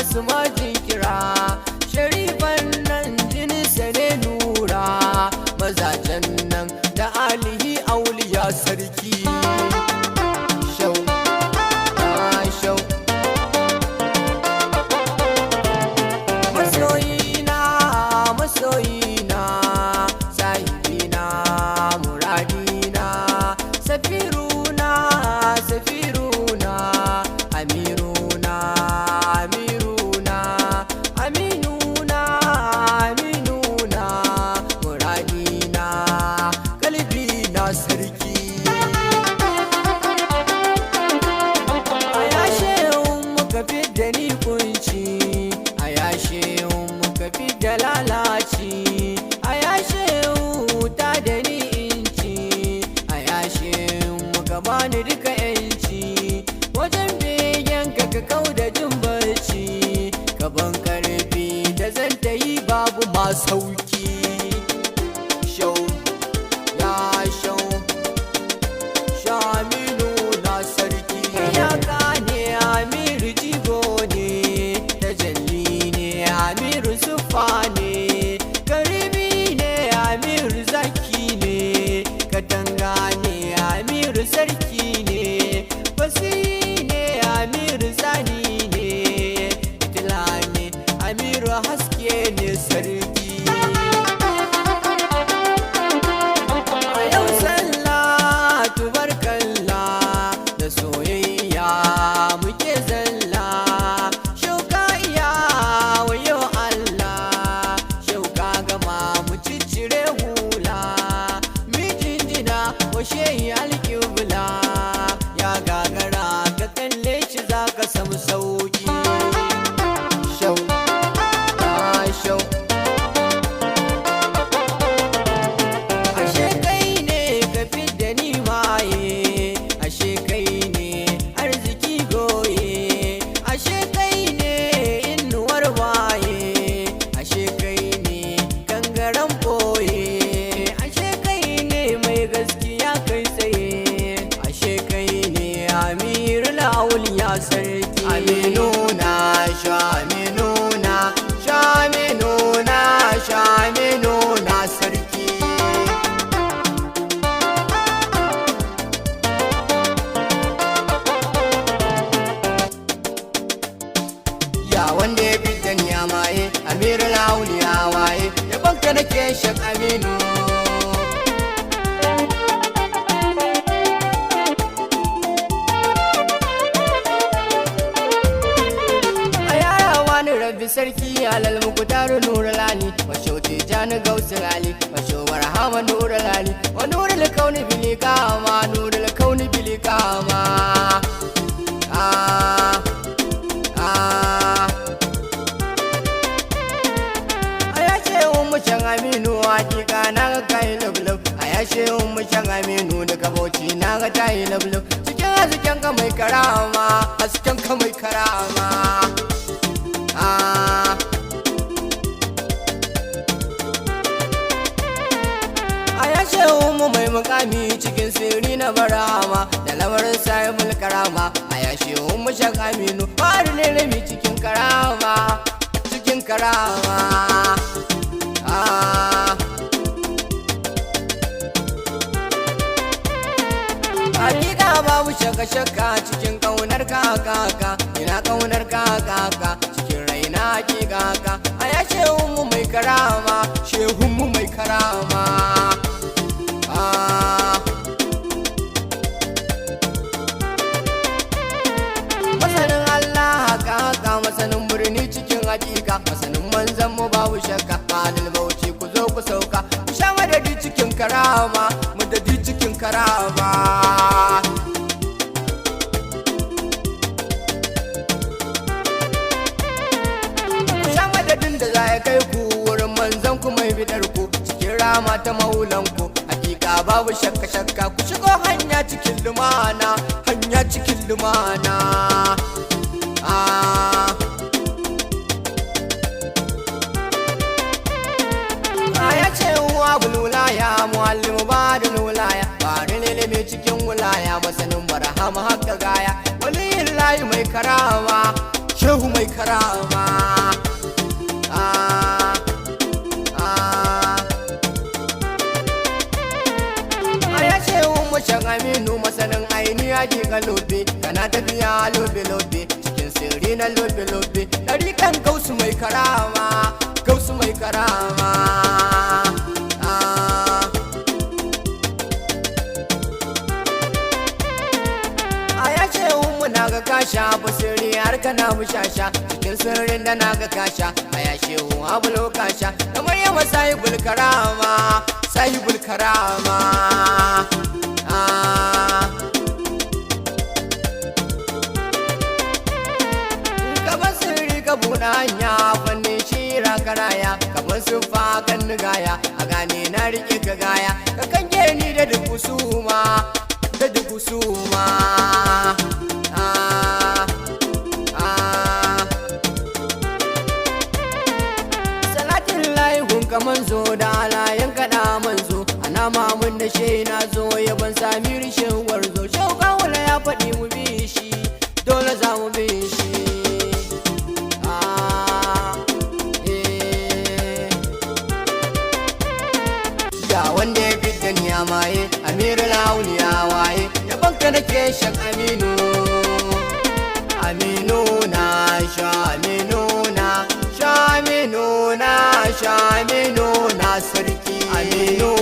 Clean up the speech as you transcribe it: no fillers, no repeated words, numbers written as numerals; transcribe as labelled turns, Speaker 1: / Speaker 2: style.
Speaker 1: masu majin kira sharifan nan jinsa ne nura mazajen nan da alihi auliya sarki shau shau masoyina masoyina sahibina muradina safiruna safiruna amiruna amiruna aminuna aminuna muradina kalbina sarki a yashe muka fidda ni kunci a yashe muka fidda lalaci a yashe ta da ni inci a yashe muka bani duka yanci wajen begen ka kau da jin barci ka ban karfi da zan ta yi babu ma sauki shau ya shau shaminu na sarki ya gane amiru jigo ne tajalli ne amiru sufa ne karibi ne amiru zaki ne katanga ne amiru sarki ne basi ne amiru zani ne tila ne amiru haske ne sarki a yau sallah tubarkallah da soyayya muke zalla shauka iya wayo Allah shauka gama mu ciccire hula mijinjina washe alƙibla ya gagara ka kalle shi za ka samu sauki shau shau ashe kai ne ka fidda ni maye ashe kai ne arziki goye ashe kai ne inuwar waye ashe kai ne gangaren boye ashe kai ne mai gaskiya kai tsaye ashe kai ne amirul auliya sarki aminuna shaminuna shaminuna shaminuna sarki ya wanda ya fidda ni a maye amirul auliya waye ya banka nake shak aminu rabbi sarki alal muqtaru nurulani wa shoti jan gausulali wa shawar hama nurulani wa nurul kauni bil kama nurul kauni bil kama ayashe ummu can aminu hakika na ga kai lublub ayashe ummu can aminu daga bauchi na ga tayi lublub cikin hasken ka mai karama hasken ka mai karama a yashe mu mai mukami cikin sirri na barama da lamarin sahibul karama a yashe mu shak aminu faru ne rami cikin karama cikin karama hakika babu shakka cikin kaunar kaka ina kaunar kaka cikin raina hakika a yashe mu mai karama shehunmu mai karama masanin Allah haka masanin birni cikin hakika masanin manzan mu babu shakka halil bauchi ku zo ku sauka ku sha madadi cikin karama madadi cikin karama ku sha madadin da za ya kai ku wurin manzan ku mai bidar ku cikin rama ta maulan ku hakika babu shakka ku shigo hanya cikin lumana hanya cikin lumana ya ce wa bululaya muallimu ba da nulaya ba da lilimi cikin wulaya masanin barhama haka gaya waliyin layi mai karama shehu mai karama. Aya shehu macen Aminu masanin aini yaƙi ga lobe, kana tafiya lobe-lobe cikin sirri na lobe-lobe. Ɗariƙan gausu mai karama, gausu mai karama. Na ga kasha basiri har kana bushasha cikin sirrin da na ga kasha a yashe abulo kasha kamar yamma sahibul karama, sahibul karama. Kamar sirri ka buɗe hanya fanni shira karaya kamar sufa kan nigaya a gane na riƙe ka gaya ka kange ni da duk suma, da duk suma. Manzo da halayen kaɗa manzo ana mamun da shi na zo yaban sami rishin warzo shau kawula ya faɗi mu bi shi dole za mu bi shi. Ya wanda ya fita ni a maye amiru launi ya waye yaban ka nake shan Aminu, Aminu na sha Aminu na sha Aminu na sha Aminu na sarki Aminu